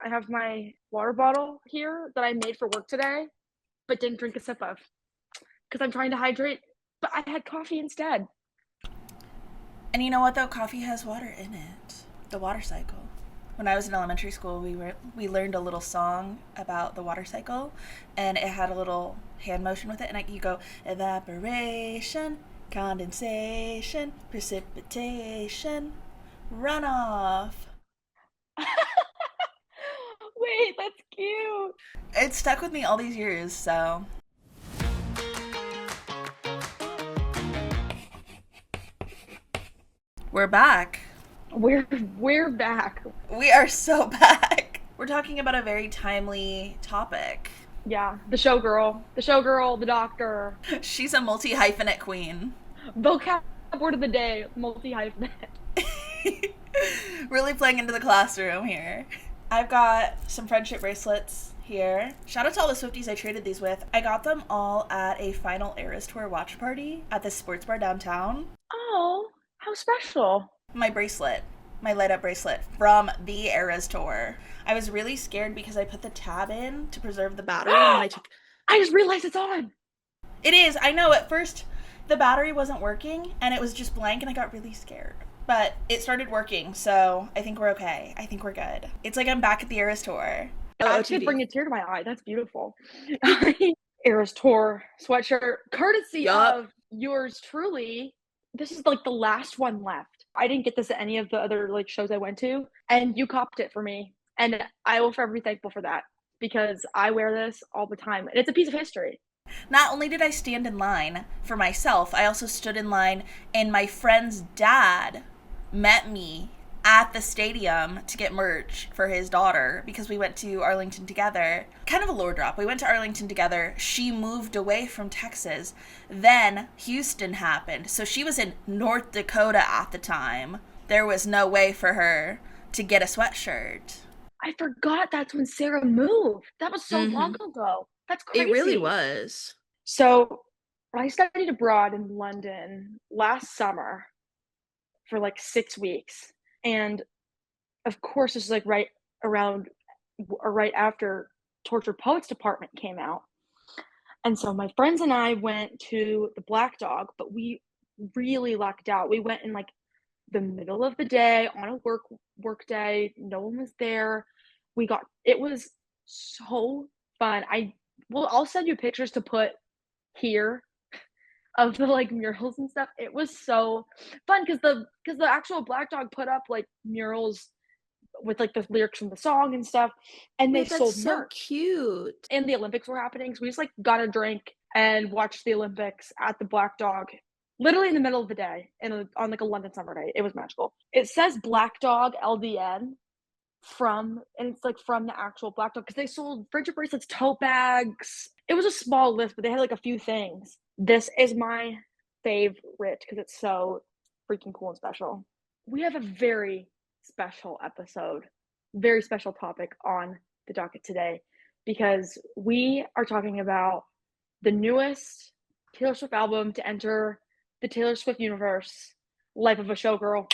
I have my water bottle here that I made for work today, but didn't drink a sip of because I'm trying to hydrate, but I had coffee instead. And you know what though? Coffee has water in it. The water cycle. When I was in elementary school, we learned a little song about the water cycle, and it had a little hand motion with it, and you go evaporation, condensation, precipitation, runoff. Wait, that's cute. It stuck with me all these years, so we're back. We're we're back. We are so back. We're talking about a very timely topic. Yeah, the showgirl, the doctor. She's a multi hyphenate queen. Vocab word of the day, multi hyphenate. Really playing into the classroom here. I've got some friendship bracelets here. Shout out to all the Swifties I traded these with. I got them all at a final Eras Tour watch party at this sports bar downtown. Oh, how special. My bracelet, my light up bracelet from the Eras Tour. I was really scared because I put the tab in to preserve the battery, and when I took I just realized it's on. it is, I know, at first the battery wasn't working and it was just blank and I got really scared. But it started working, so I think we're okay. I think we're good. It's like I'm back at the Eras Tour. That should bring a tear to my eye. That's beautiful. Eras Tour sweatshirt, courtesy Yup. of yours truly. This is like the last one left. I didn't get this at any of the other like shows I went to, and you copped it for me, and I will forever be thankful for that because I wear this all the time, and it's a piece of history. Not only did I stand in line for myself, I also stood in line, and my friend's dad met me at the stadium to get merch for his daughter because we went to Arlington together. Kind of a lore drop. We went to Arlington together. She moved away from Texas. Then Houston happened. So she was in North Dakota at the time. There was no way for her to get a sweatshirt. I forgot that's when Sarah moved. That was so long Mm-hmm. ago. That's It really crazy. was. So I studied abroad in London last summer for like 6 weeks. And of course, this is like right around or right after Tortured Poets Department came out. And so my friends and I went to the Black Dog, but we really lucked out. We went in like the middle of the day on a work day. No one was there. It was so fun. I'll send you pictures to put here of the like murals and stuff. It was so fun because the actual Black Dog put up like murals with like the lyrics from the song and stuff, and they Wait, that's sold so merch. cute. And the Olympics were happening, so we just like got a drink and watched the Olympics at the Black Dog, literally in the middle of the day, and on like a London summer day. It was magical. It says Black Dog LDN and it's like from the actual Black Dog because they sold friendship bracelets, tote bags. It was a small list, but they had like a few things. This is my favorite because it's so freaking cool and special. We have a very special episode, very special topic on the docket today because we are talking about the newest Taylor Swift album to enter the Taylor Swift universe, Life of a Showgirl.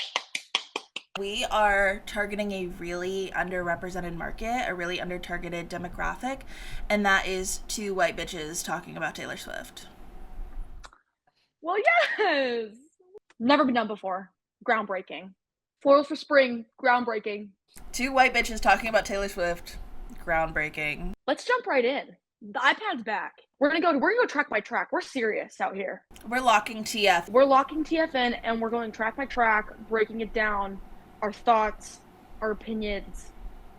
We are targeting a really underrepresented market, a really under-targeted demographic, and that is two white bitches talking about Taylor Swift. Well, yes! Never been done before. Groundbreaking. Florals for spring, groundbreaking. Two white bitches talking about Taylor Swift. Groundbreaking. Let's jump right in. The iPad's back. We're gonna go track by track. We're serious out here. We're locking TF. We're locking TF in and we're going track by track, breaking it down, our thoughts, our opinions,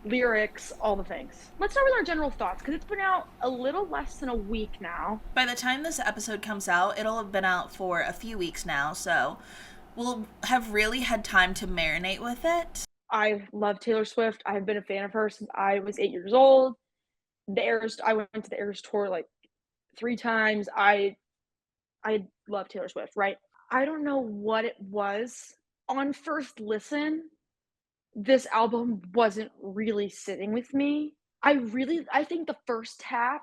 lyrics, all the things. Let's start with our general thoughts because it's been out a little less than a week now. By the time this episode comes out, it'll have been out for a few weeks now, so we'll have really had time to marinate with it. I love Taylor Swift. I've been a fan of her since I was 8 years old. I went to the Eras tour like 3 times. I love Taylor Swift, right? I don't know what it was. On first listen, this album wasn't really sitting with me. I think the first half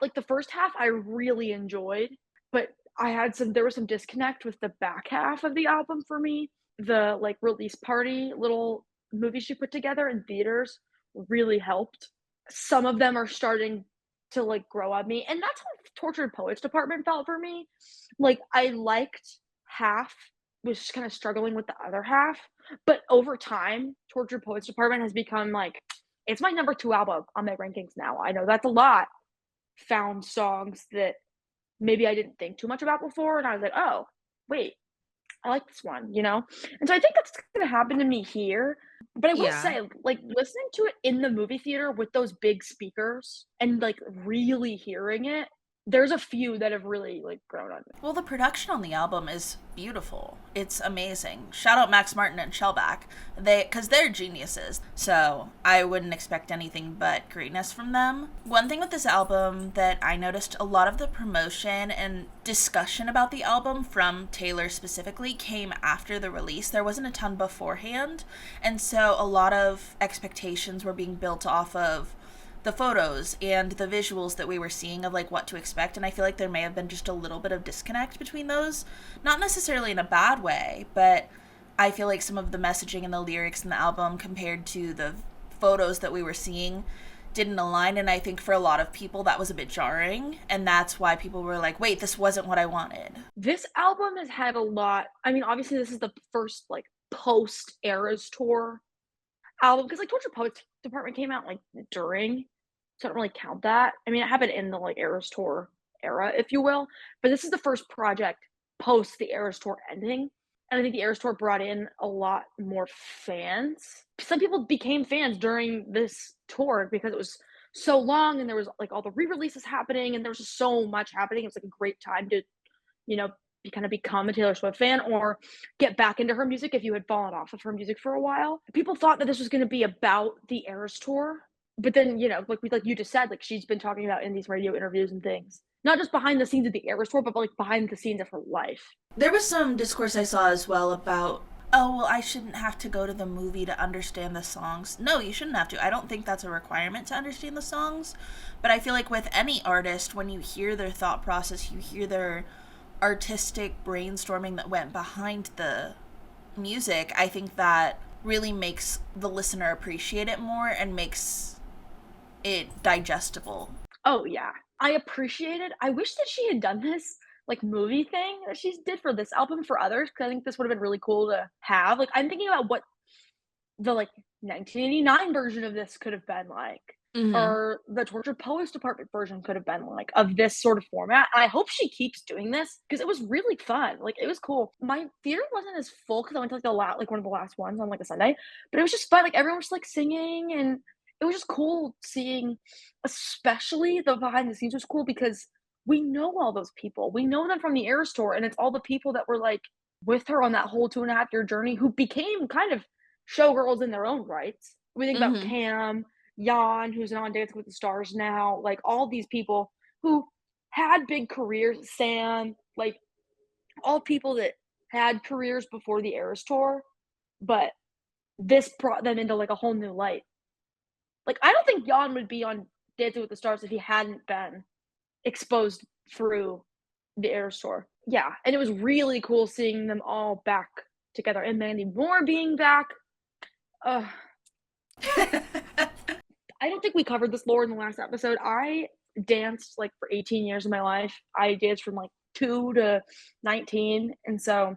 I really enjoyed, but there was some disconnect with the back half of the album for me. The like release party little movie she put together in theaters really helped. some of them are starting to like grow on me. And that's how Tortured Poets Department felt for me. Like I liked half, was just kind of struggling with the other half. But over time, Tortured Poets Department has become like it's my number two album on my rankings now. I know that's a lot. Found songs that maybe I didn't think too much about before, and I was like, oh, wait, I like this one, you know? And so I think that's gonna happen to me here. But I will Yeah. say, like, listening to it in the movie theater with those big speakers and, like, really hearing it, there's a few that have really, like, grown on me. Well, the production on the album is beautiful. It's amazing. Shout out Max Martin and Shellback. Because they're geniuses. So I wouldn't expect anything but greatness from them. One thing with this album that I noticed, a lot of the promotion and discussion about the album from Taylor specifically came after the release. There wasn't a ton beforehand. And so a lot of expectations were being built off of the photos and the visuals that we were seeing of like what to expect, and I feel like there may have been just a little bit of disconnect between those, not necessarily in a bad way, but I feel like some of the messaging and the lyrics in the album compared to the photos that we were seeing didn't align, and I think for a lot of people that was a bit jarring, and that's why people were like, wait, this wasn't what I wanted. This album has had a lot. I mean, obviously, this is the first, like, post Eras Tour album because, like, Torture Poets Department came out, like, during, so I don't really count that. I mean, it happened in the, like, Eras Tour era, if you will, but this is the first project post the Eras Tour ending, and I think the Eras Tour brought in a lot more fans. Some people became fans during this tour because it was so long and there was, like, all the re-releases happening, and there was just so much happening. It was, like, a great time to, you know, kind of become a Taylor Swift fan or get back into her music if you had fallen off of her music for a while. People thought that this was going to be about the Eras tour, but then like you just said, like she's been talking about in these radio interviews and things, not just behind the scenes of the Eras tour, but like behind the scenes of her life. There was some discourse I saw as well about, oh, well, I shouldn't have to go to the movie to understand the songs. No, you shouldn't have to. I don't think that's a requirement to understand the songs. But I feel like with any artist, when you hear their thought process, you hear their artistic brainstorming that went behind the music, I think that really makes the listener appreciate it more and makes it digestible. Oh yeah, I appreciate it. I wish that she had done this like movie thing that she did for this album for others because I think this would have been really cool to have. Like I'm thinking about what the like 1989 version of this could have been like, Mm-hmm. or the Tortured Poets Department version could have been like of this sort of format. And I hope she keeps doing this because it was really fun. Like it was cool. My theater wasn't as full because I went to like the like one of the last ones on like a Sunday, but it was just fun. Like everyone was like singing and it was just cool seeing, especially the behind the scenes was cool because we know all those people. We know them from the Air Store, and it's all the people that were like with her on that whole 2.5 year journey who became kind of showgirls in their own rights. We think about Mm-hmm. Cam, Jan, who's on Dancing with the Stars now, like all these people who had big careers, Sam, like all people that had careers before the Eras tour, but this brought them into like a whole new light. Like I don't think Jan would be on Dancing with the Stars if he hadn't been exposed through the Eras tour. Yeah, and it was really cool seeing them all back together and Mandy Moore being back. Uh, I don't think we covered this lore in the last episode. I danced like for 18 years of my life. I danced from like 2 to 19. And so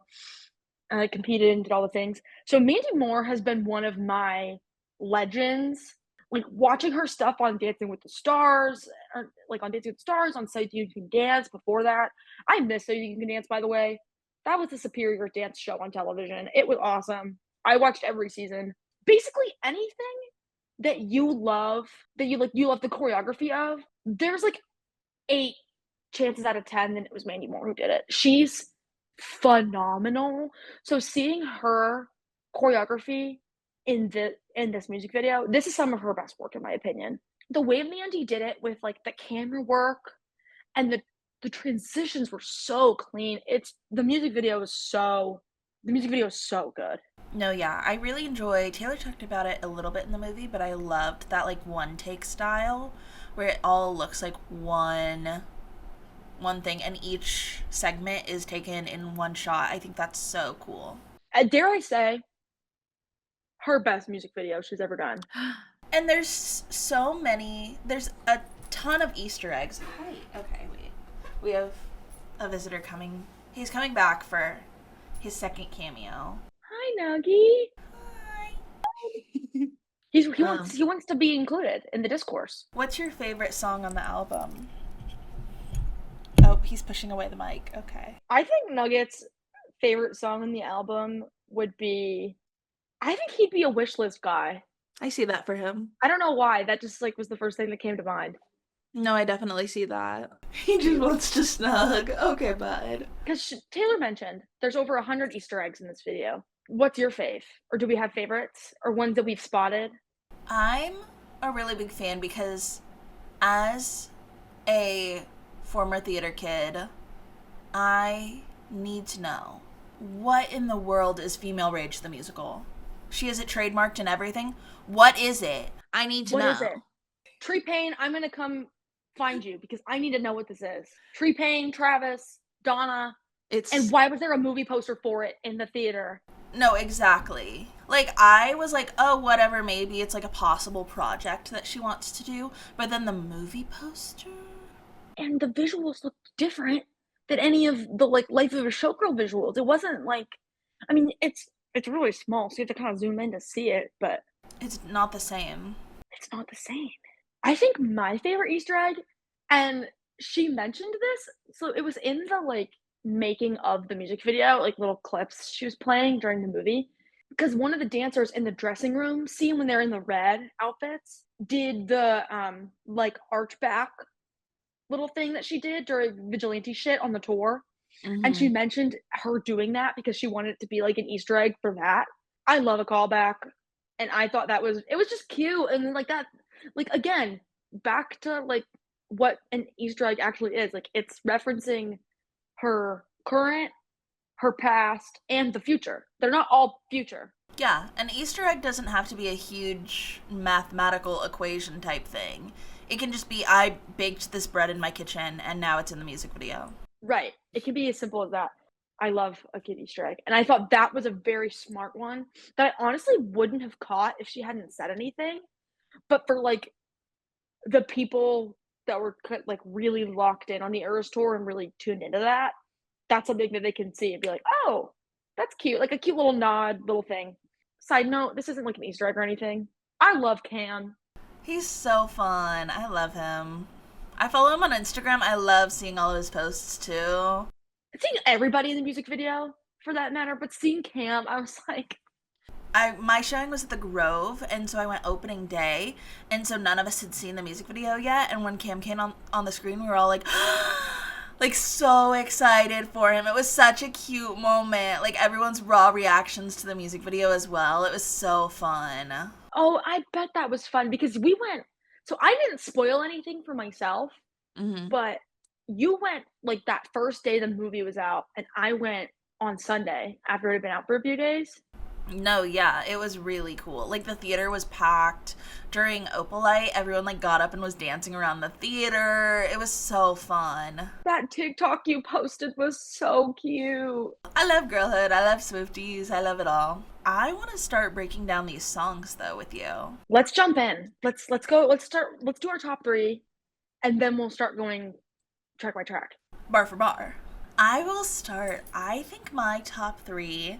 I competed and did all the things. So Mandy Moore has been one of my legends. Like watching her stuff on Dancing with the Stars, or like on Dancing with the Stars, on So You Can Dance before that. I miss So You Can Dance, by the way. That was a superior dance show on television. It was awesome. I watched every season. Basically anything that you love, that you love the choreography of, there's like 8 chances out of 10 that it was Mandy Moore who did it. She's phenomenal. So seeing her choreography in this music video, this is some of her best work in my opinion. The way Mandy did it with like the camera work and the transitions were so clean. It's the music video is so good. No, yeah, I really enjoy. Taylor talked about it a little bit in the movie, but I loved that like one take style where it all looks like one thing and each segment is taken in one shot. I think that's so cool. Dare I say her best music video she's ever done. And there's a ton of Easter eggs. Hi. Okay, wait. We have a visitor coming. He's coming back for his second cameo. Hi, Nuggy. Hi. He wants to be included in the discourse. What's your favorite song on the album? Oh, he's pushing away the mic. Okay. I think Nugget's favorite song on the album would be. I think he'd be a wish list guy. I see that for him. I don't know why. That just like was the first thing that came to mind. No, I definitely see that. He just wants to snug. Okay, bud. Because Taylor mentioned there's over 100 Easter eggs in this video. What's your fave? Or do we have favorites? Or ones that we've spotted? I'm a really big fan because as a former theater kid, I need to know what in the world is Female Rage the musical? She has it trademarked and everything. What is it? I need to What know. is it? Tree Payne, I'm going to come find you because I need to know what this is. Tree Payne, Travis, Donna. And why was there a movie poster for it in the theater? No, exactly. Like, I was like, oh, whatever, maybe it's like a possible project that she wants to do. But then the movie poster? And the visuals looked different than any of the like Life of a Showgirl visuals. It wasn't like, I mean, it's really small, so you have to kind of zoom in to see it, but it's not the same. It's not the same. I think my favorite Easter egg, and she mentioned this, so it was in the like making of the music video, like little clips she was playing during the movie. Because one of the dancers in the dressing room scene when they're in the red outfits did the like arch back little thing that she did during vigilante shit on the tour. Mm-hmm. And she mentioned her doing that because she wanted it to be like an Easter egg for that. I love a callback. And I thought it was just cute. And like that, like again, back to like what an Easter egg actually is. Like it's referencing her current, her past, and the future. They're not all future. Yeah, an Easter egg doesn't have to be a huge mathematical equation type thing. It can just be, I baked this bread in my kitchen and now it's in the music video. Right. It can be as simple as that. I love a kid Easter egg. And I thought that was a very smart one that I honestly wouldn't have caught if she hadn't said anything. But for like the people that were like really locked in on the Eras tour and really tuned into that, that's something that they can see and be like, oh, that's cute. Like a cute little nod, little thing. Side note, this isn't like an Easter egg or anything. I love Cam. He's so fun. I love him. I follow him on Instagram. I love seeing all of his posts too. Seeing everybody in the music video, for that matter, but seeing Cam, I was like, my showing was at the Grove, and so I went opening day, and so none of us had seen the music video yet. And when Cam came on the screen, we were all like, like so excited for him. It was such a cute moment. Like everyone's raw reactions to the music video as well. It was so fun. Oh, I bet that was fun because we went. So I didn't spoil anything for myself, but you went like that first day the movie was out, and I went on Sunday after it had been out for a few days. No, yeah, it was really cool. Like the theater was packed during Opalite. Everyone like got up and was dancing around the theater. It was so fun. That TikTok you posted was so cute. I love girlhood. I love swifties. I love it all. I want to start breaking down these songs though with you. Let's jump in. Let's go. Let's do our top 3 and then we'll start going track by track. Bar for bar. I will start. I think my top 3,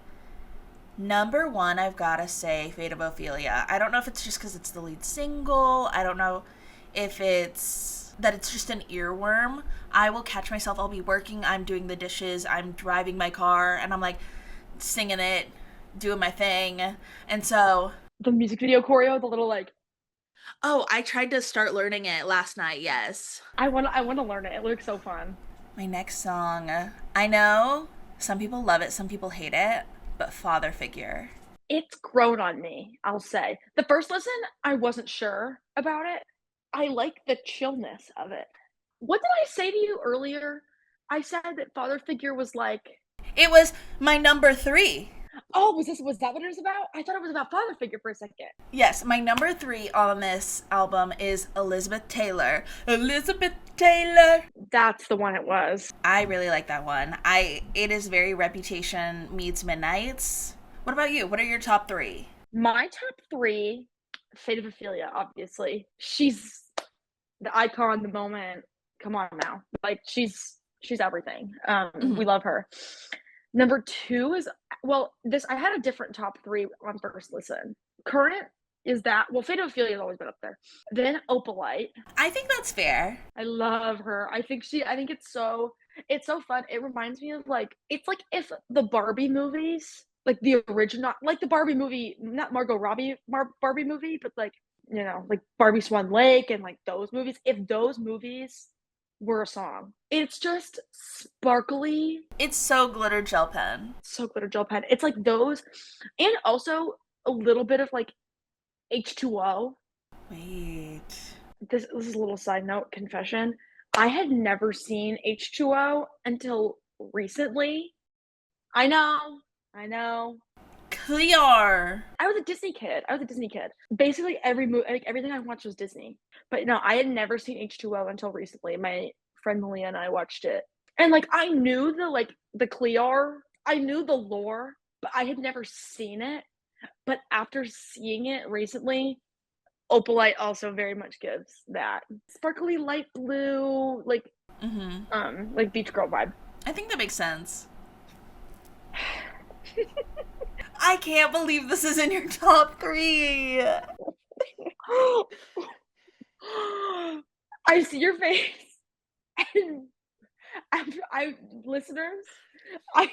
number 1, I've got to say Fate of Ophelia. I don't know if it's just because it's the lead single. I don't know if it's that it's just an earworm. I will catch myself. I'll be working. I'm doing the dishes. I'm driving my car. And I'm like singing it, doing my thing. And so the music video choreo, the little like. Oh, I tried to start learning it last night, yes. I want to learn it. It looks so fun. My next song. I know some people love it, some people hate it. But Father Figure. It's grown on me, I'll say. The first listen, I wasn't sure about it. I like the chillness of it. What did I say to you earlier? I said that Father Figure was like... It was my number 3. Oh, was that what it was about? I thought it was about Father Figure for a second. Yes, my number 3 on this album is Elizabeth Taylor. Elizabeth Taylor. That's the one it was. I really like that one. It is very Reputation meets Midnights. What about you? What are your top 3? My top 3 Fate of Ophelia, obviously. She's the icon, the moment. Come on now. Like she's everything. We Mhm. love her. Number two is, well, this I had a different top three on first listen. Current is that, well, Fate of Ophelia has always been up there. Then Opalite. I think that's fair. I love her. I think it's so fun. It reminds me of like, it's like if the Barbie movies, like the original, like the Barbie movie, not Margot Robbie Barbie movie, but like, like Barbie Swan Lake and like those movies. If those movies were a song, it's just sparkly, It's so glitter gel pen. so glitter gel pen. It's like those, and also a little bit of like H2O. Wait. This is a little side note confession. I had never seen H2O until recently. I know. I know. Clear. I was a Disney kid. Basically like everything I watched was Disney. But no, I had never seen H2O until recently. My friend Malia and I watched it. And like I knew the Clear, I knew the lore, but I had never seen it. But after seeing it recently, Opalite also very much gives that sparkly light blue, Mm-hmm. like beach girl vibe. I think that makes sense. I can't believe this is in your top three. I see your face, and I listeners, I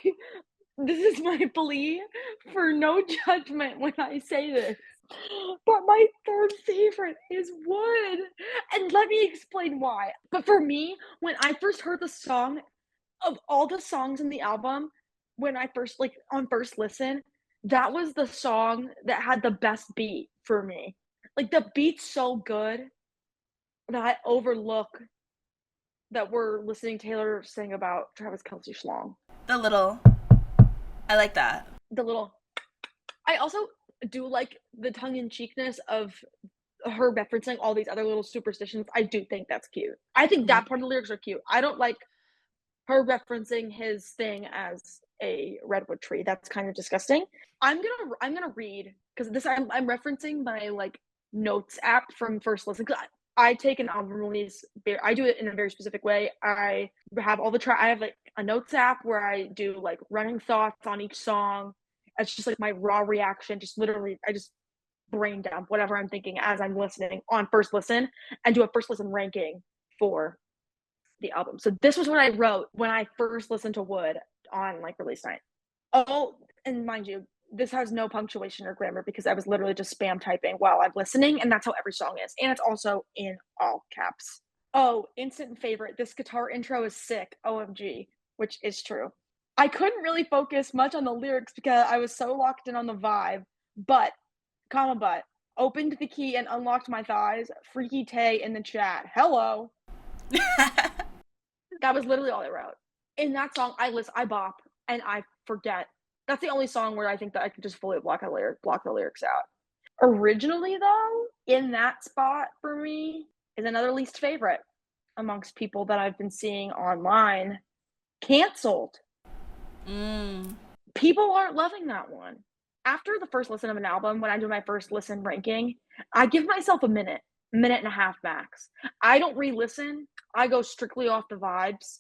this is my plea for no judgment when I say this. But my third favorite is Wood. And let me explain why. But for me, when I first heard the song, of all the songs in the album, when I first, like, on first listen, that was the song that had the best beat for me. Like, the beat's so good that I overlook that we're listening to Taylor sing about Travis Kelce Schlong. The little. I like that. The little. I also do like the tongue in cheekness of her referencing all these other little superstitions. I do think that's cute. I think Mm-hmm. that part of the lyrics are cute. I don't like her referencing his thing as a redwood tree. That's kind of disgusting. I'm gonna read because this I'm referencing my like notes app from first listen. Cause I take an album release. I do it in a very specific way. I have all the I have like a notes app where I do like running thoughts on each song. It's just like my raw reaction. Just literally, I just brain dump whatever I'm thinking as I'm listening on first listen and do a first listen ranking for the album. So this was what I wrote when I first listened to Wood on like release night. Oh, and mind you, this has no punctuation or grammar because I was literally just spam typing while I'm listening, and that's how every song is. And it's also in all caps. Oh, instant favorite. This guitar intro is sick. OMG, which is true. I couldn't really focus much on the lyrics because I was so locked in on the vibe, but, opened the key and unlocked my thighs. Freaky Tay in the chat. Hello. That was literally all I wrote. In that song, I bop, and I forget. That's the only song where I think that I could just fully block the lyrics out. Originally, though, in that spot for me is another least favorite amongst people that I've been seeing online. Canceled. Mm. People aren't loving that one. After the first listen of an album, when I do my first listen ranking, I give myself a minute and a half max. I don't re-listen. I go strictly off the vibes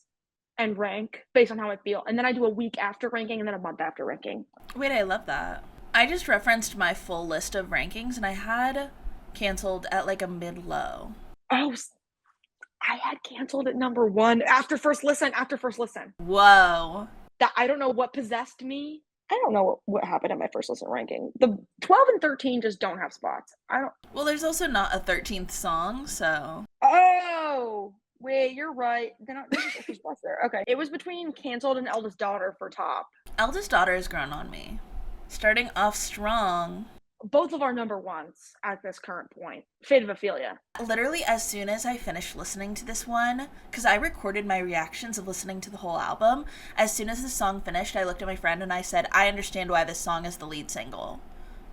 and rank based on how I feel. And then I do a week after ranking and then a month after ranking. Wait, I love that. I just referenced my full list of rankings and I had canceled at like a mid low. Oh, I had canceled at number one after first listen. Whoa. That I don't know what possessed me. I don't know what happened at my first listen ranking. The 12 and 13 just don't have spots. I don't. Well, there's also not a 13th song, so. Oh, wait, you're right. There's also spots there. Okay. It was between canceled and eldest daughter for top. Eldest Daughter has grown on me. Starting off strong. Both of our number ones at this current point. Fate of Ophelia. Literally, as soon as I finished listening to this one, because I recorded my reactions of listening to the whole album, as soon as the song finished, I looked at my friend and I said, I understand why this song is the lead single.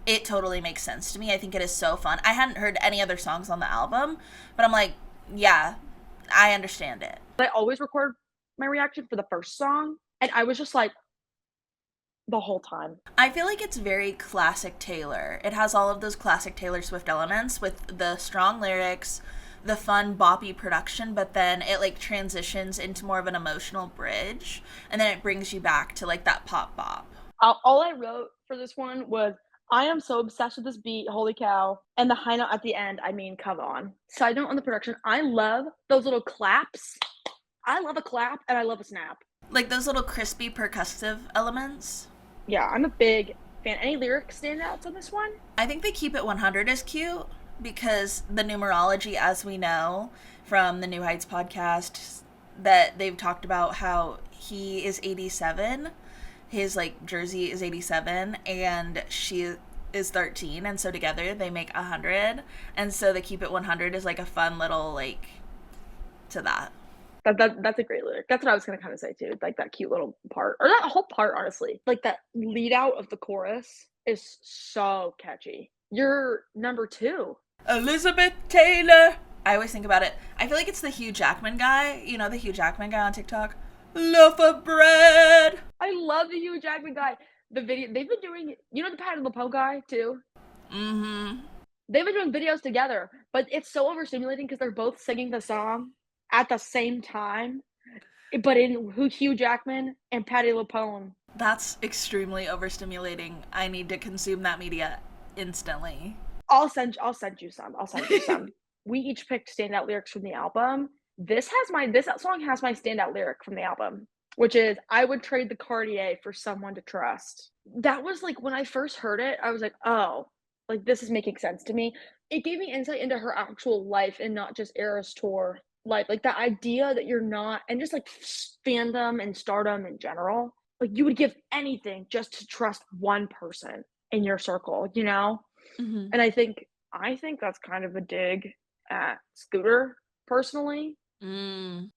It totally makes sense to me. I think it is so fun. I hadn't heard any other songs on the album, but I'm like, yeah, I understand it. I always record my reaction for the first song, and I was just like, the whole time. I feel like it's very classic Taylor. It has all of those classic Taylor Swift elements with the strong lyrics, the fun boppy production, but then it like transitions into more of an emotional bridge, and then it brings you back to like that pop bop. All I wrote for this one was, I am so obsessed with this beat, holy cow. And the high note at the end, I mean, come on. Side note on the production, I love those little claps. I love a clap and I love a snap. Like those little crispy percussive elements. Yeah, I'm a big fan. Any lyric standouts on this one? I think they keep it 100 is cute because the numerology, as we know from the New Heights podcast, that they've talked about how he is 87, his like jersey is 87, and she is 13, and so together they make 100, and so they keep it 100 is like a fun little like to that. That's a great lyric. That's what I was gonna kind of say too. Like that cute little part, or that whole part, honestly. Like that lead out of the chorus is so catchy. You're number two. Elizabeth Taylor. I always think about it. I feel like it's the Hugh Jackman guy. You know, the Hugh Jackman guy on TikTok. Loaf of bread. I love the Hugh Jackman guy. The video they've been doing, you know, the Patti LuPone guy too. Mm-hmm. They've been doing videos together, but it's so overstimulating because they're both singing the song at the same time, but in Hugh Jackman and Patti LuPone. That's extremely overstimulating. I need to consume that media instantly. I'll send you some. I'll send you some. We each picked standout lyrics from the album. This song has my standout lyric from the album, which is, I would trade the Cartier for someone to trust. That was like, when I first heard it, I was like, oh, like this is making sense to me. It gave me insight into her actual life and not just Eras Tour life. Like the idea that you're not, and just like fandom and stardom in general, like you would give anything just to trust one person in your circle, you know? Mm-hmm. And I think that's kind of a dig at Scooter personally.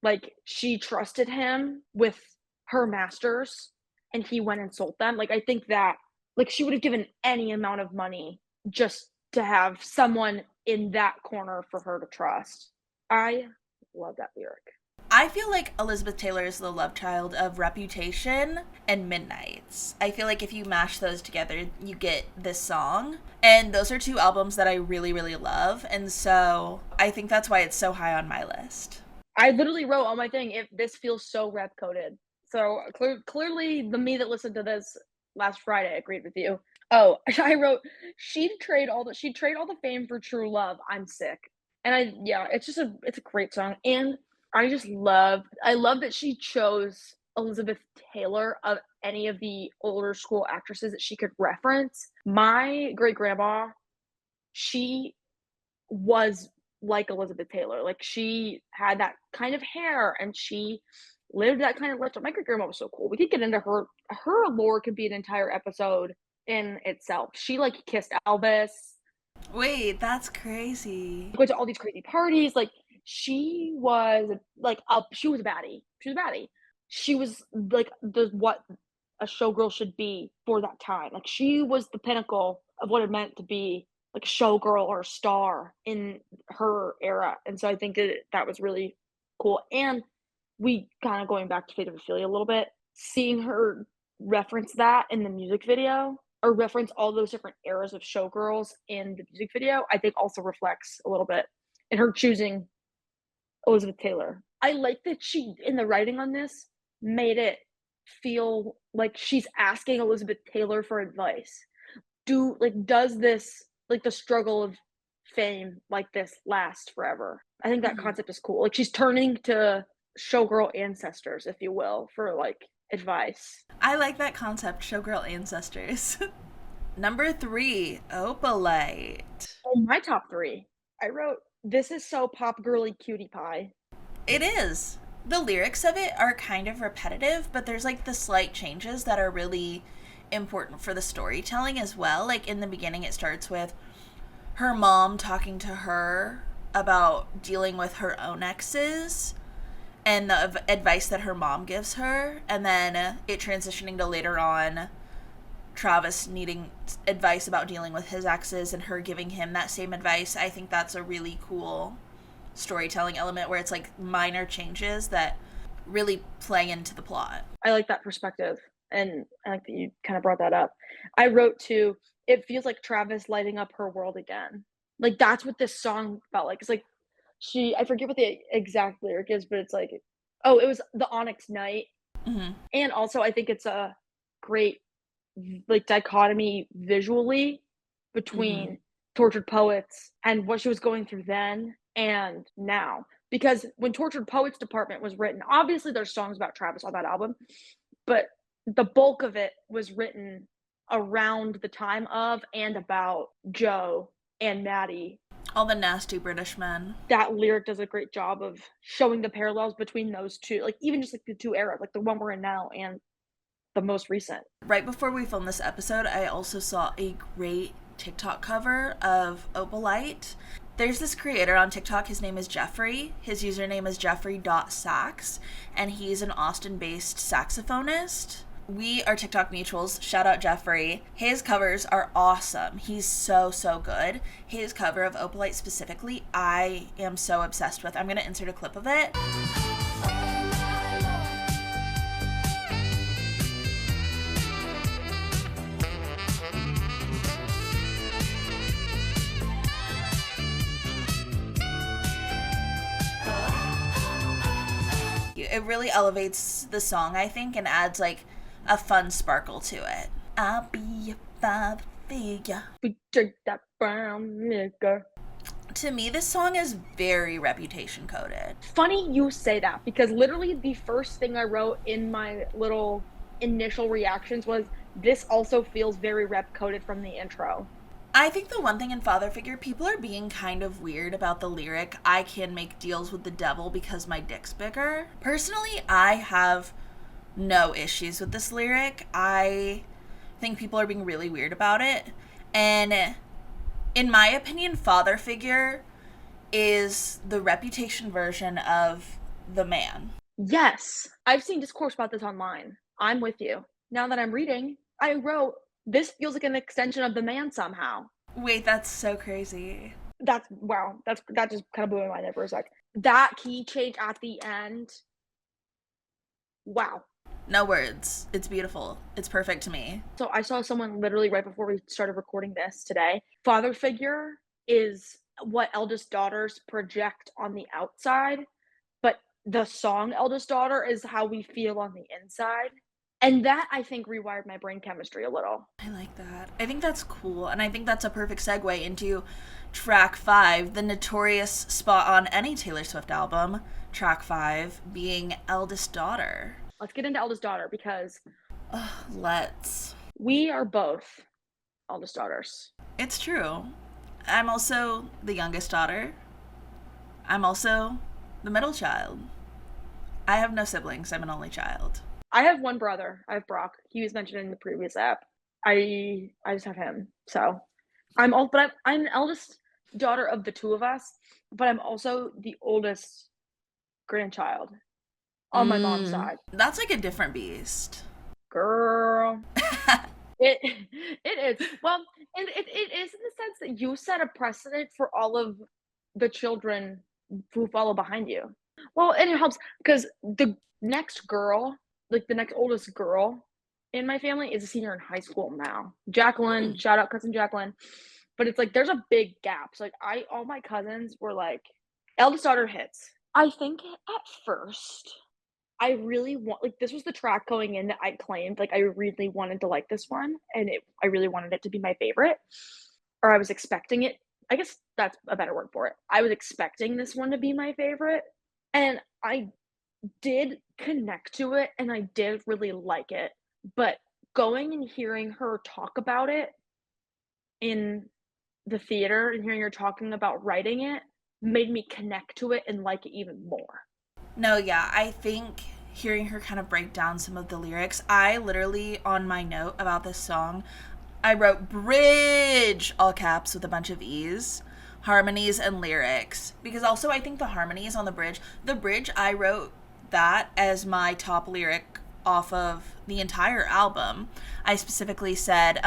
Like she trusted him with her masters and he went and sold them. Like I think that, like, she would have given any amount of money just to have someone in that corner for her to trust. I love that lyric. I feel like Elizabeth Taylor is the love child of Reputation and Midnights. I feel like if you mash those together, you get this song. And those are two albums that I really, really love. And so I think that's why it's so high on my list. I literally wrote on my thing, if this feels so rep coded. So clearly the me that listened to this last Friday agreed with you. Oh, I wrote, she'd trade all the fame for true love. I'm sick. And it's a great song. And I love that she chose Elizabeth Taylor of any of the older school actresses that she could reference. My great grandma, she was like Elizabeth Taylor. Like she had that kind of hair and she lived that kind of lifestyle. My great grandma was so cool. We could get into her lore could be an entire episode in itself. She like kissed Elvis. Wait, that's crazy. Went to all these crazy parties. Like she was like she was a baddie. She was a baddie. She was like what a showgirl should be for that time. Like she was the pinnacle of what it meant to be like a showgirl or a star in her era. And so I think that was really cool. And we kind of going back to Fate of Ophelia a little bit, seeing her reference that in the music video, or reference all those different eras of showgirls in the music video, I think also reflects a little bit in her choosing Elizabeth Taylor. I like that she, in the writing on this, made it feel like she's asking Elizabeth Taylor for advice. Does this, like, the struggle of fame like this last forever? I think that concept is cool. Like she's turning to showgirl ancestors, if you will, for like advice. I like that concept, showgirl ancestors. Number 3, Opalite. My top 3, I wrote, this is so pop girly cutie pie. It is. The lyrics of it are kind of repetitive, but there's like the slight changes that are really important for the storytelling as well. Like in the beginning, it starts with her mom talking to her about dealing with her own exes and the advice that her mom gives her, and then it transitioning to later on Travis needing advice about dealing with his exes and her giving him that same advice. I think that's a really cool storytelling element where it's like minor changes that really play into the plot. I like that perspective. and I like that you kind of brought that up. I wrote too, it feels like Travis lighting up her world again. Like that's what this song felt like. It's like I forget what the exact lyric is, but it's like, oh, it was the Onyx Night. Mm-hmm. And also I think it's a great like dichotomy visually Mm-hmm. between Tortured Poets and what she was going through then and now. Because when Tortured Poets Department was written, obviously there's songs about Travis on that album, but the bulk of it was written around the time of and about Joe and Maddie. All the nasty British men. That lyric does a great job of showing the parallels between those two, like even just like the two eras, like the one we're in now and the most recent. Right before we filmed this episode, I also saw a great TikTok cover of Opalite. There's this creator on TikTok, his name is Jeffrey. His username is jeffrey.sax, and he's an Austin-based saxophonist. We are TikTok mutuals. Shout out Jeffrey. His covers are awesome. He's so, so good. His cover of Opalite specifically, I am so obsessed with. I'm going to insert a clip of it. It really elevates the song, I think, and adds like a fun sparkle to it. I'll be a father figure. We drink that brown liquor. To me, this song is very reputation coded. Funny you say that, because literally the first thing I wrote in my little initial reactions was, this also feels very rep coded from the intro. I think the one thing in Father Figure, people are being kind of weird about the lyric, I can make deals with the devil because my dick's bigger. Personally, I have no issues with this lyric. I think people are being really weird about it. And in my opinion, Father Figure is the reputation version of the man. Yes, I've seen discourse about this online. I'm with you. Now that I'm reading, I wrote, this feels like an extension of the man somehow. Wait, that's so crazy. That's wow. That just kind of blew my mind there for a sec. That key change at the end. Wow. No words. It's beautiful. It's perfect to me. So I saw someone literally right before we started recording this today. Father figure is what eldest daughters project on the outside, but the song Eldest Daughter is how we feel on the inside. And that, I think, rewired my brain chemistry a little. I like that. I think that's cool. And I think that's a perfect segue into track 5, the notorious spot on any Taylor Swift album, track 5, being Eldest Daughter. Let's get into Eldest Daughter, because Let's. we are both eldest daughters. It's true. I'm also the youngest daughter. I'm also the middle child. I have no siblings. I'm an only child. I have one brother. I have Brock. He was mentioned in the previous app. I just have him. So I'm an eldest daughter of the two of us, but I'm also the oldest grandchild on my mom's side. That's like a different beast. Girl. It is. Well, and it is in the sense that you set a precedent for all of the children who follow behind you. Well, and it helps because the next girl, like the next oldest girl in my family, is a senior in high school now. Jacqueline, shout out cousin Jacqueline. But it's like there's a big gap. So like all my cousins were like, eldest daughter hits. I think at first I really want, like, this was the track going in that I claimed, like, I really wanted to like this one, and I really wanted it to be my favorite, or I was expecting it. I guess that's a better word for it. I was expecting this one to be my favorite, and I did connect to it, and I did really like it, but going and hearing her talk about it in the theater and hearing her talking about writing it made me connect to it and like it even more. No, yeah, I think hearing her kind of break down some of the lyrics, I literally, on my note about this song, I wrote bridge, all caps with a bunch of E's, harmonies and lyrics. Because also I think the harmonies on the bridge, I wrote that as my top lyric off of the entire album. I specifically said,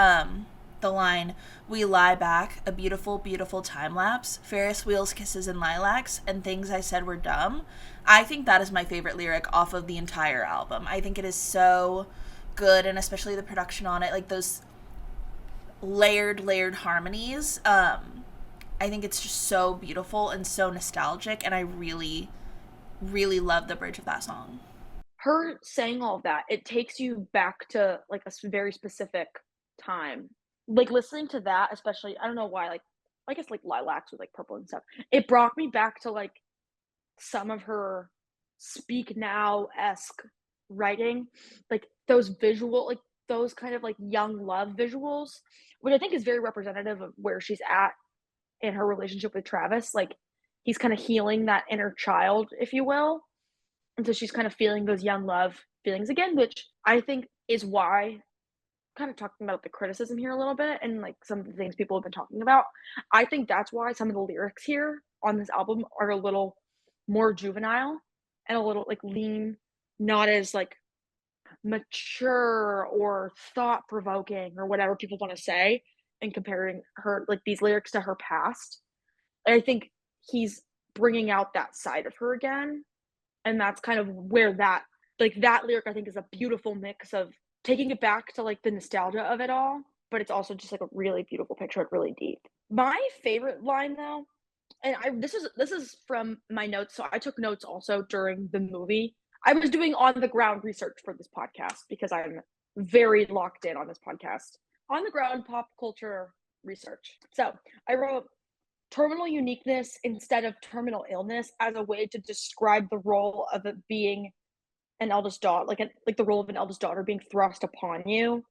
the line, we lie back, a beautiful, beautiful time lapse, Ferris wheels, kisses, and lilacs, and things I said were dumb. I think that is my favorite lyric off of the entire album. I think it is so good, and especially the production on it, like those layered harmonies. I think it's just so beautiful and so nostalgic, and I really really love the bridge of that song. Her saying all of that, it takes you back to like very specific time. Like listening to that, especially, I don't know why, like I guess like lilacs with like purple and stuff. It brought me back to like some of her speak now esque writing, like those visual, like those kind of like young love visuals, which I think is very representative of where she's at in her relationship with Travis. Like he's kind of healing that inner child, if you will. And so she's kind of feeling those young love feelings again, which I think is why, kind of talking about the criticism here a little bit and like some of the things people have been talking about. I think that's why some of the lyrics here on this album are a little more juvenile and a little like lean, not as like mature or thought provoking or whatever people want to say, and comparing her like these lyrics to her past. And I think he's bringing out that side of her again, and that's kind of where that like that lyric I think is a beautiful mix of taking it back to like the nostalgia of it all, but it's also just like a really beautiful picture and really deep. My favorite line though, and I this is from my notes, so I took notes also during the movie. I was doing on the ground research for this podcast because I'm very locked in on this podcast. On the ground pop culture research. So I wrote terminal uniqueness instead of terminal illness as a way to describe the role of it being an eldest daughter, like the role of an eldest daughter being thrust upon you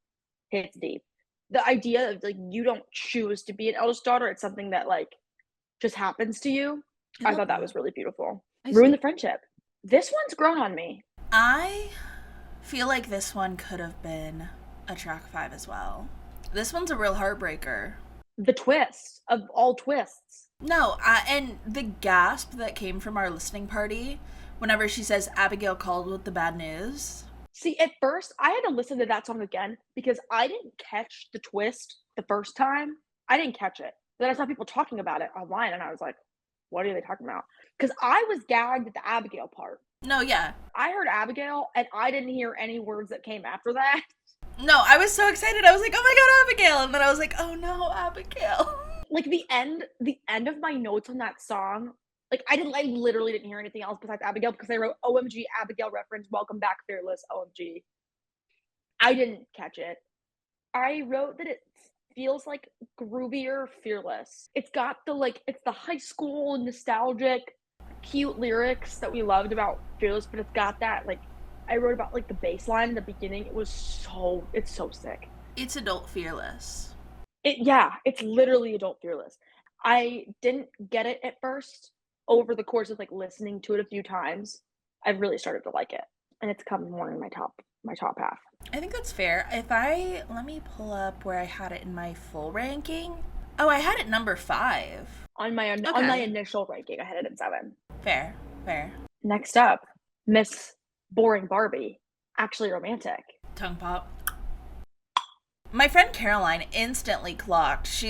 hits deep. The idea of like you don't choose to be an eldest daughter, it's something that like just happens to you. I I love thought that that. was really beautiful. I Ruin the see. friendship. This one's grown on me. I feel like this one could have been a track 5 as well. This one's a real heartbreaker. The twist of all twists. No, and the gasp that came from our listening party whenever she says Abigail called with the bad news. See, at first I had to listen to that song again because I didn't catch the twist the first time. I didn't catch it. Then I saw people talking about it online and I was like, what are they talking about? Because I was gagged at the Abigail part. No, yeah. I heard Abigail and I didn't hear any words that came after that. No, I was so excited. I was like, oh my god, Abigail. And then I was like, oh no, Abigail. Like the end of my notes on that song, like I literally didn't hear anything else besides Abigail because I wrote OMG Abigail reference, welcome back fearless, OMG. I didn't catch it. I wrote that it feels like groovier fearless. It's got the like it's the high school nostalgic cute lyrics that we loved about fearless, but it's got that like I wrote about like the bass line in the beginning. It's so sick. It's adult fearless. It's literally adult fearless. I didn't get it at first. Over the course of like listening to it a few times, I've really started to like it, and it's come more in my top half. I think that's fair. Let me pull up where I had it in my full ranking. Oh, I had it number 5. On my Okay. initial ranking, I had it at 7. Fair, fair. Next up, Miss Boring Barbie, actually romantic. Tongue pop. My friend Caroline instantly clocked.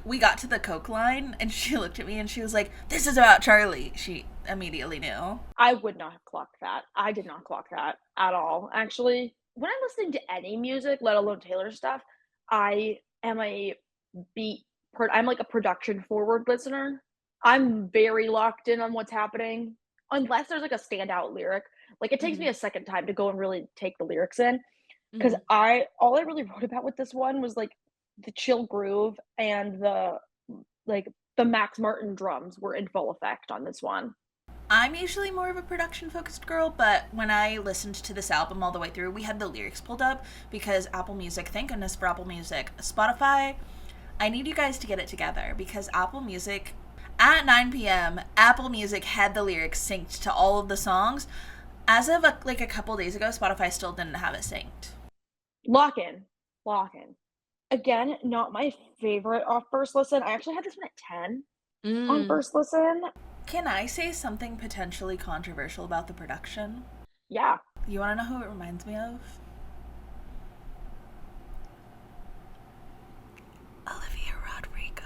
We got to the Coke line and she looked at me and she was like, "This is about Charlie." She immediately knew. I would not have clocked that. I did not clock that at all. Actually, when I'm listening to any music, let alone Taylor stuff, I am a beat. I'm like a production forward listener. I'm very locked in on what's happening, unless there's like a standout lyric. Like it takes me Mm-hmm. a second time to go and really take the lyrics in because Mm-hmm. I all I really wrote about with this one was like the chill groove and like the Max Martin drums were in full effect on this one. I'm usually more of a production focused girl, but when I listened to this album all the way through, we had the lyrics pulled up because Apple Music, thank goodness for Apple Music. Spotify, I need you guys to get it together because Apple Music, at 9 p.m., Apple Music had the lyrics synced to all of the songs. As of like a couple days ago, Spotify still didn't have it synced. Lock in, lock in. Again, not my favorite off first listen. I actually had this one at 10 on Mm. first listen. Can I say something potentially controversial about the production? Yeah, You want to know who it reminds me of? Olivia Rodrigo.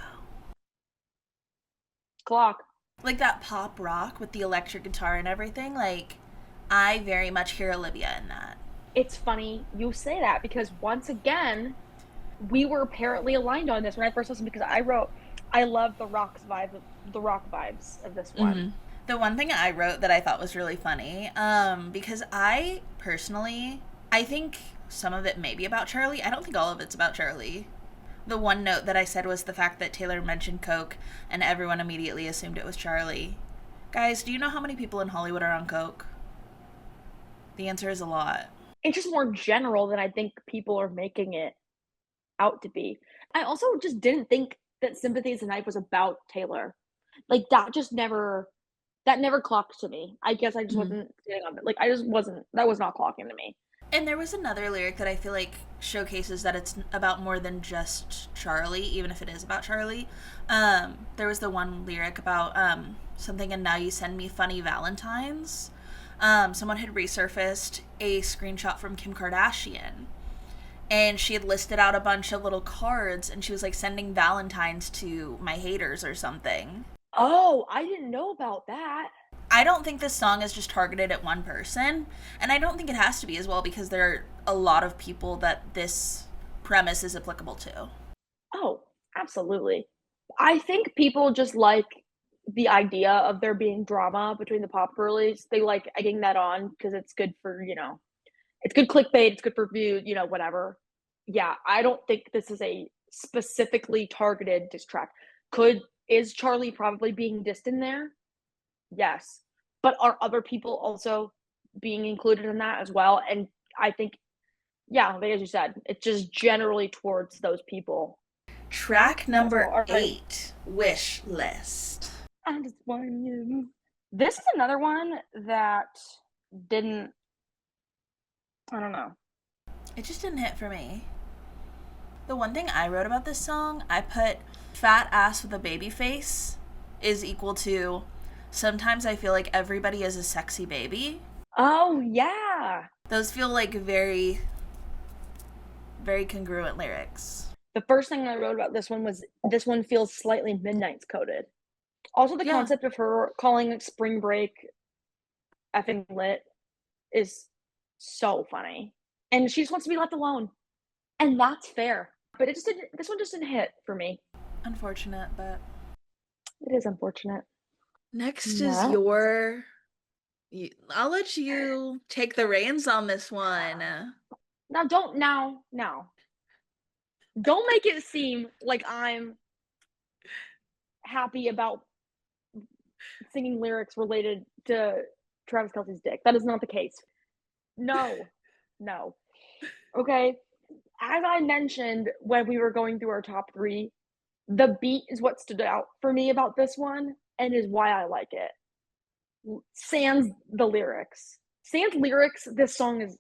clock. Like that pop rock with the electric guitar and everything. Like, I very much hear Olivia in that. It's funny you say that because once again, we were apparently aligned on this when I first listened because I wrote, I love the rock vibes of this one. The one thing I wrote that I thought was really funny, because I personally, I think some of it may be about Charlie. I don't think all of it's about Charlie. The one note that I said was the fact that Taylor mentioned Coke and everyone immediately assumed it was Charlie. Guys, do you know how many people in Hollywood are on Coke? The answer is a lot. It's just more general than I think people are making it out to be. I also just didn't think that Sympathy is a Knife was about Taylor. Like that never clocked to me. I guess I just Mhm. wasn't sitting on it. Like I just wasn't that was not clocking to me. And there was another lyric that I feel like showcases that it's about more than just Charlie, even if it is about Charlie. There was the one lyric about something, and now you send me funny Valentines. Someone had resurfaced a screenshot from Kim Kardashian, and she had listed out a bunch of little cards, and she was like sending Valentines to my haters or something. Oh, I didn't know about that. I don't think this song is just targeted at one person, and I don't think it has to be as well because there are a lot of people that this premise is applicable to. Oh, absolutely. I think people just like the idea of there being drama between the pop girlies. They like egging that on because it's good for, it's good clickbait, it's good for views, whatever. Yeah, I don't think this is a specifically targeted diss track. Could is Charlie probably being dissed in there? Yes. But are other people also being included in that as well? And I think, yeah, like as you said, it's just generally towards those people. Track Track number, number all right. 8, Wish List. I just want you. This is another one that didn't, I don't know. It just didn't hit for me. The one thing I wrote about this song, I put fat ass with a baby face is equal to sometimes I feel like everybody is a sexy baby. Oh, yeah. Those feel like very, very congruent lyrics. The first thing I wrote about this one was this one feels slightly Midnight's coded. Also, the Yeah. concept of her calling it spring break effing lit is so funny. And she just wants to be left alone. And that's fair. But it just didn't, this one just didn't hit for me. Unfortunate, but It is unfortunate. next is No. your. I'll let you take the reins on this one. Now, now. Don't make it seem like I'm happy about singing lyrics related to Travis Kelce's dick. That is not the case. No, no. Okay. As I mentioned when we were going through our top three, the beat is what stood out for me about this one and is why I like it. Sans the lyrics. Sans lyrics, this song is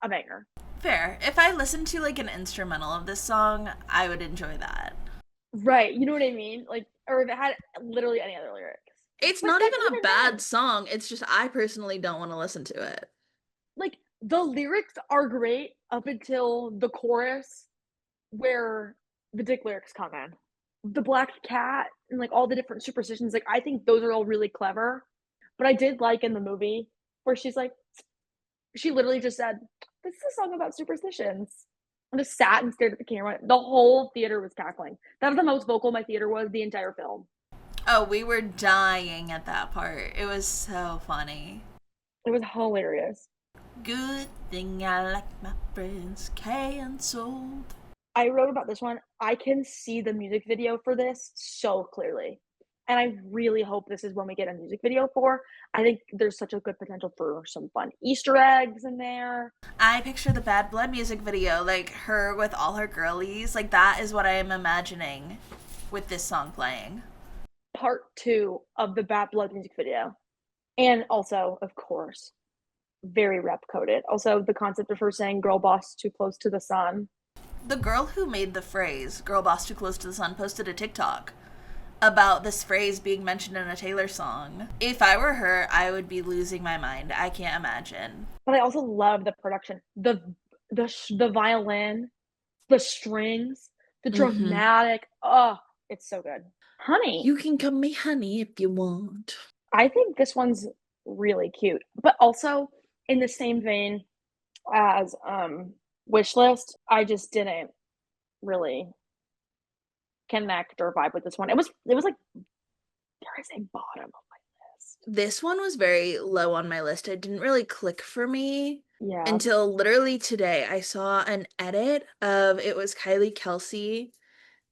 a banger. Fair. If I listened to like an instrumental of this song, I would enjoy that. Right. You know what I mean? Like, or if it had literally any other lyrics. It's But not then even a even bad then, song. It's just I personally don't want to listen to it. like the lyrics are great up until the chorus where the dick lyrics come in. The black cat and like all the different superstitions, like I think those are all really clever. But I did like in the movie where she's like, she literally just said, "This is a song about superstitions." I just sat and stared at the camera. The whole theater was cackling. That was the most vocal my theater was the entire film. Oh, we were dying at that part. It was so funny. It was hilarious. Good thing I like my friends canceled. I wrote about this one. I can see the music video for this so clearly. And I really hope this is when we get a music video for. I think there's such a good potential for some fun Easter eggs in there. I picture the Bad Blood music video, like her with all her girlies. Like that is what I am imagining with this song playing. Part two of the Bad Blood music video. And also, of course, very rep coded. Also, the concept of her saying girl boss too close to the sun. The girl who made the phrase "girl boss too close to the sun" posted a TikTok about this phrase being mentioned in a Taylor song. If I were her, I would be losing my mind. I can't imagine. But I also love the production. The violin, the strings, the Mm-hmm. dramatic. Oh, it's so good. Honey, You can call me honey if you want. I think this one's really cute. But also in the same vein, as wish list. I just didn't really connect or vibe with this one. It was like there is a bottom of my list. This one was very low on my list. It didn't really click for me Yeah, until literally today. I saw an edit of it was Kylie Kelsey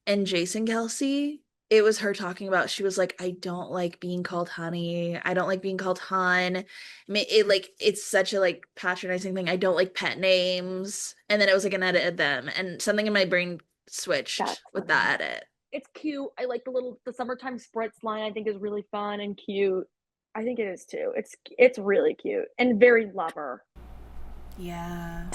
and Jason Kelsey. It was her talking about she was like, I don't like being called honey. I don't like being called hun. It like it's such a like patronizing thing. I don't like pet names. And then it was like an edit of them, and something in my brain that's switched with funny. that edit. It's cute. I like the summertime spritz line. I think is really fun and cute. I think it is too. It's really cute and very lover. Yeah.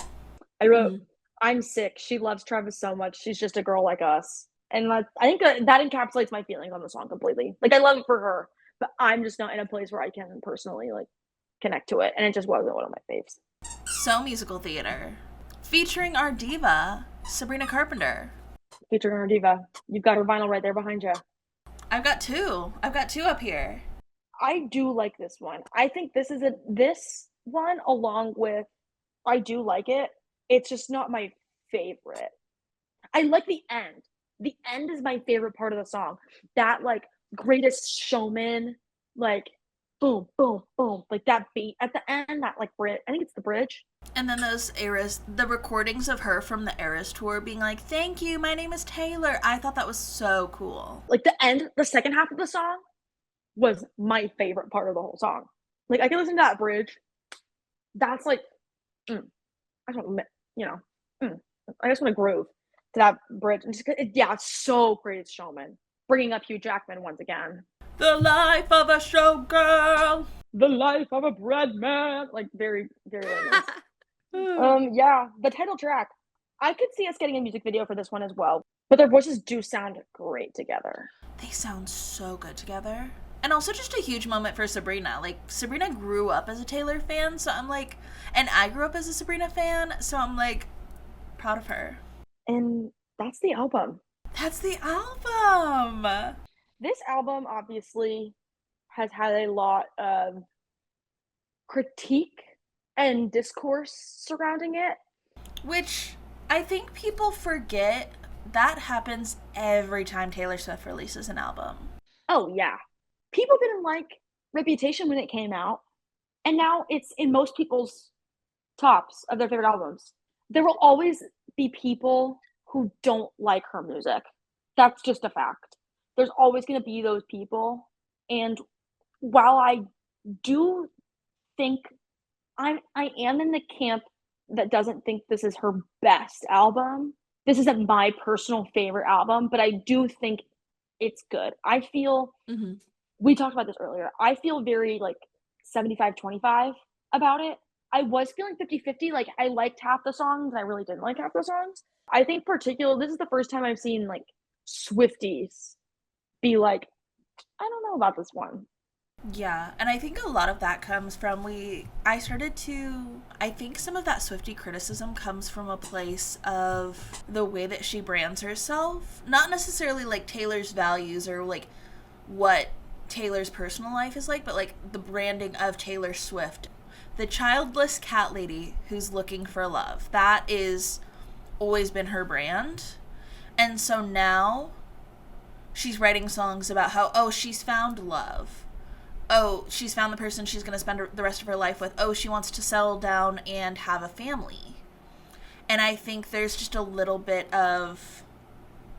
I wrote, Mm. I'm sick. She loves Travis so much. She's just a girl like us. And I think that encapsulates my feelings on the song completely. Like I love it for her, but I'm just not in a place where I can personally like connect to it. And it just wasn't one of my faves. So musical theater. Featuring our diva, Sabrina Carpenter. Featuring our diva. You've got her vinyl right there behind you. I've got two. I've got two up here. I do like this one. I think this one along with I do like it. It's just not my favorite. I like the end. The end is my favorite part of the song. That like greatest showman, like boom, boom, boom, like that beat at the end, that like bridge. I think it's the bridge. And then those Eras, the recordings of her from the Eras tour being like, thank you, my name is Taylor. I thought that was so cool. Like the end, the second half of the song was my favorite part of the whole song. Like I can listen to that bridge. That's like, I don't, mm, I just want to groove to that bridge. And just, yeah, it's so greatest showman. Bringing up Hugh Jackman once again. The life of a showgirl. The life of a bread man. Like very, very, very nice. Yeah, the title track. I could see us getting a music video for this one as well. But their voices do sound great together. They sound so good together. And also just a huge moment for Sabrina. Like, Sabrina grew up as a Taylor fan, so I'm like, and I grew up as a Sabrina fan, so I'm like, proud of her. And that's the album. That's the album. This album obviously has had a lot of critique and discourse surrounding it. Which I think people forget that happens every time Taylor Swift releases an album. Oh, yeah. People didn't like Reputation when it came out, and now it's in most people's tops of their favorite albums. There will always be people who don't like her music. That's just a fact. There's always going to be those people. And while I do think I am in the camp that doesn't think this is her best album. This isn't my personal favorite album, but I do think it's good. I feel Mm-hmm. we talked about this earlier. I feel very like 75-25 about it. I was feeling 50-50. Like I liked half the songs, I really didn't like half the songs. I think particularly this is the first time I've seen like swifties be like, I don't know about this one. Yeah, and I think a lot of that comes from I think some of that Swiftie criticism comes from a place of the way that she brands herself. Not necessarily like Taylor's values or like what Taylor's personal life is like, but like the branding of Taylor Swift. The childless cat lady who's looking for love. That is always been her brand. And so now she's writing songs about how, oh, she's found love. Oh, she's found the person she's going to spend the rest of her life with. Oh, she wants to settle down and have a family. And I think there's just a little bit of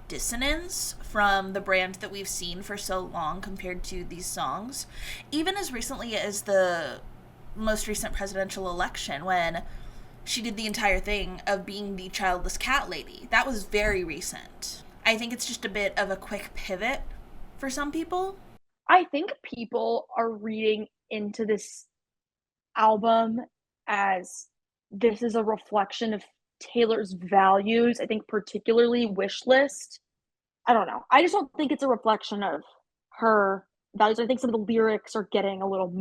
dissonance from the brand that we've seen for so long compared to these songs. Even as recently as the most recent presidential election, when she did the entire thing of being the childless cat lady. That was very recent. I think it's just a bit of a quick pivot for some people. I think people are reading into this album as this is a reflection of Taylor's values. I think particularly Wish List. I don't know. I just don't think it's a reflection of her values. I think some of the lyrics are getting a little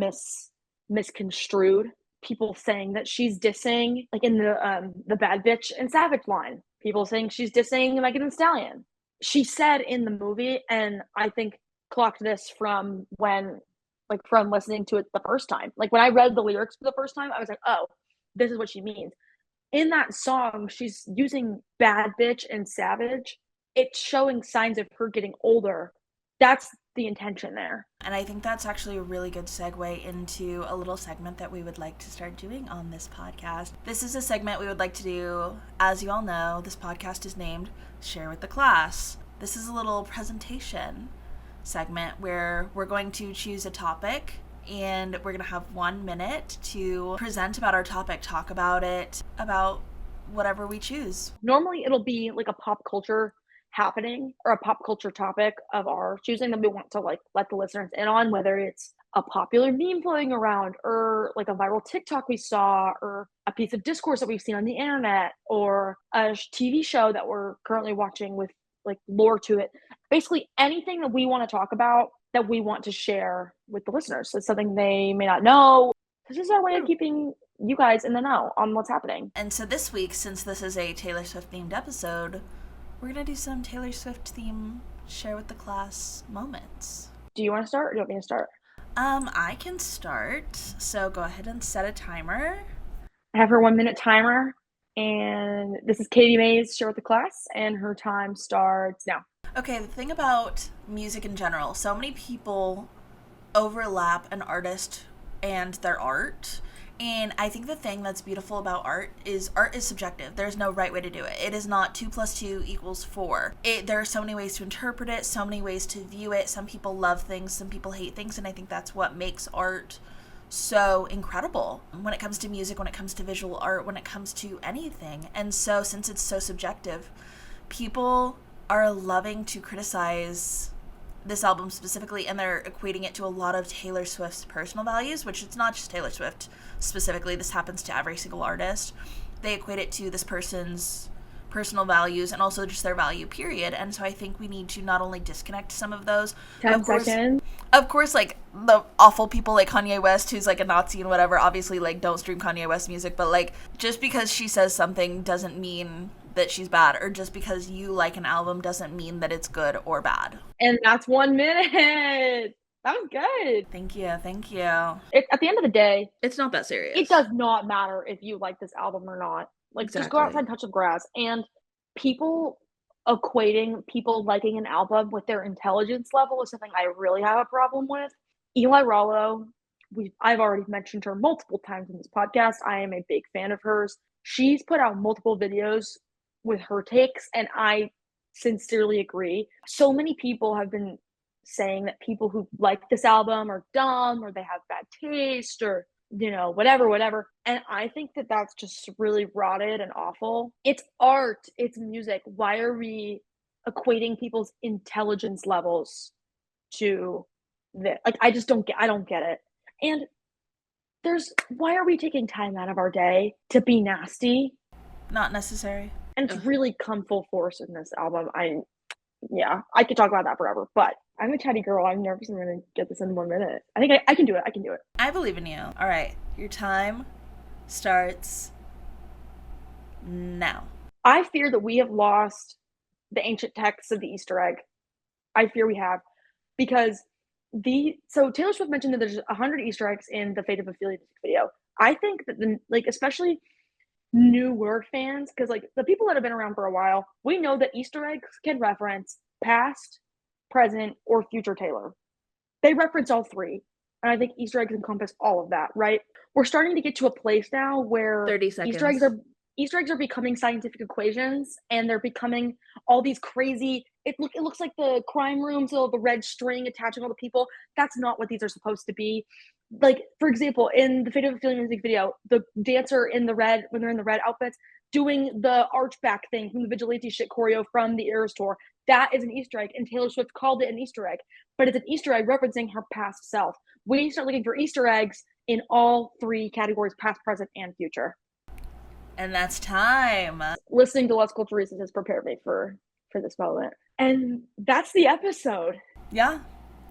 misconstrued. People saying that she's dissing, like in the bad bitch and savage line. People saying she's dissing Megan Thee Stallion. She said in the movie, and I think clocked this from from listening to it the first time. Like when I read the lyrics for the first time, I was like, oh, this is what she means. in that song, she's using bad bitch and savage. It's showing signs of her getting older. That's the intention there. And I think that's actually a really good segue into a little segment that we would like to start doing on this podcast. This is a segment we would like to do. As you all know, this podcast is named Share with the Class. This is a little presentation segment where we're going to choose a topic and we're going to have 1 minute to present about our topic, talk about it, about whatever we choose. Normally, it'll be like a pop culture happening or a pop culture topic of our choosing that we want to like let the listeners in on, whether it's a popular meme floating around or like a viral TikTok we saw or a piece of discourse that we've seen on the internet or a TV show that we're currently watching with like lore to it. Basically anything that we want to talk about that we want to share with the listeners. So it's something they may not know. This is our way of keeping you guys in the know on what's happening. And so this week, since this is a Taylor Swift themed episode, we're going to do some Taylor Swift theme Share with the Class moments. Do you want to start or do you want me to start? I can start. So go ahead and set a timer. I have her 1 minute timer, and this is Katie May's Share with the Class, and her time starts now. Okay, the thing about music in general, so many people overlap an artist and their art. And I think the thing that's beautiful about art is subjective. There's no right way to do it. It is not 2 + 2 = 4. There are so many ways to interpret it, so many ways to view it. Some people love things, some people hate things, and I think that's what makes art so incredible when it comes to music, when it comes to visual art, when it comes to anything. And so since it's so subjective, people are loving to criticize this album specifically, and they're equating it to a lot of Taylor Swift's personal values, which it's not just Taylor Swift specifically. This happens to every single artist. They equate it to this person's personal values and also just their value, period. And so I think we need to not only disconnect some of those. 10 seconds. Of course, like, the awful people like Kanye West, who's, like, a Nazi and whatever, obviously, like, don't stream Kanye West music, but, like, just because she says something doesn't mean that she's bad, or just because you like an album doesn't mean that it's good or bad. And that's 1 minute. That was good. Thank you. At the end of the day, It's not that serious. it does not matter if you like this album or not. Like, just go Exactly. outside and touch some grass. And people equating people liking an album with their intelligence level is something I really have a problem with. Eli Rollo, I've already mentioned her multiple times in this podcast. I am a big fan of hers. She's put out multiple videos with her takes, and I sincerely agree. So many people have been saying that people who like this album are dumb or they have bad taste or, you know, whatever. And I think that that's just really rotted and awful. It's art, it's music. Why are we equating people's intelligence levels to this? Like, I don't get it. And why are we taking time out of our day to be nasty? Not necessary. And it's really come full force in this album. I could talk about that forever, but I'm a chatty girl. I'm nervous I'm going to get this in 1 minute. I think I can do it. I believe in you. All right. Your time starts now. I fear that we have lost the ancient texts of the Easter egg. I fear we have, because so Taylor Swift mentioned that there's 100 Easter eggs in the Fate of Ophelia music video. I think that especially newer fans, because like the people that have been around for a while, we know that Easter eggs can reference past, present, or future Taylor. They reference all three, and I think Easter eggs encompass all of that, right? We're starting to get to a place now where 30 seconds. Easter eggs are becoming scientific equations, and they're becoming all these crazy. It looks like the crime room, so the red string attaching all the people. That's not what these are supposed to be. Like, for example, in the Fate of Ophelia music video, the dancer in the red, when they're in the red outfits, doing the archback thing from the Vigilante shit choreo from the Eras tour, that is an Easter egg, and Taylor Swift called it an Easter egg, but it's an Easter egg referencing her past self. We need to start looking for Easter eggs in all three categories, past, present, and future. And that's time. Listening to Let's Culture Reasons has prepared me for this moment. And that's the episode. Yeah.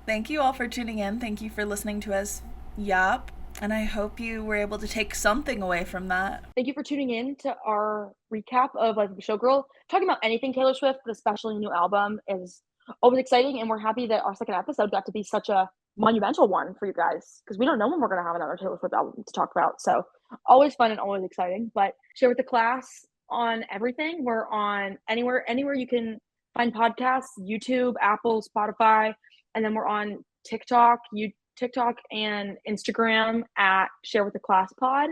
Thank you all for tuning in. Thank you for listening to us yap. And I hope you were able to take something away from that. Thank you for tuning in to our recap of like Showgirl. Talking about anything Taylor Swift, but especially new album, is always exciting. And we're happy that our second episode got to be such a monumental one for you guys because we don't know when we're going to have another Taylor Swift album to talk about. So always fun and always exciting. But Share with the Class on everything. We're on anywhere you can find podcasts, YouTube, Apple, Spotify, and then we're on TikTok and Instagram at Share with the Class Pod,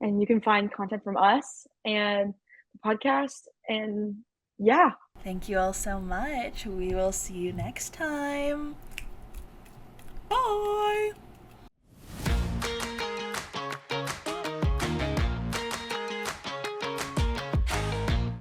and you can find content from us and the podcast. And yeah, Thank you all so much. We will see you next time. Bye.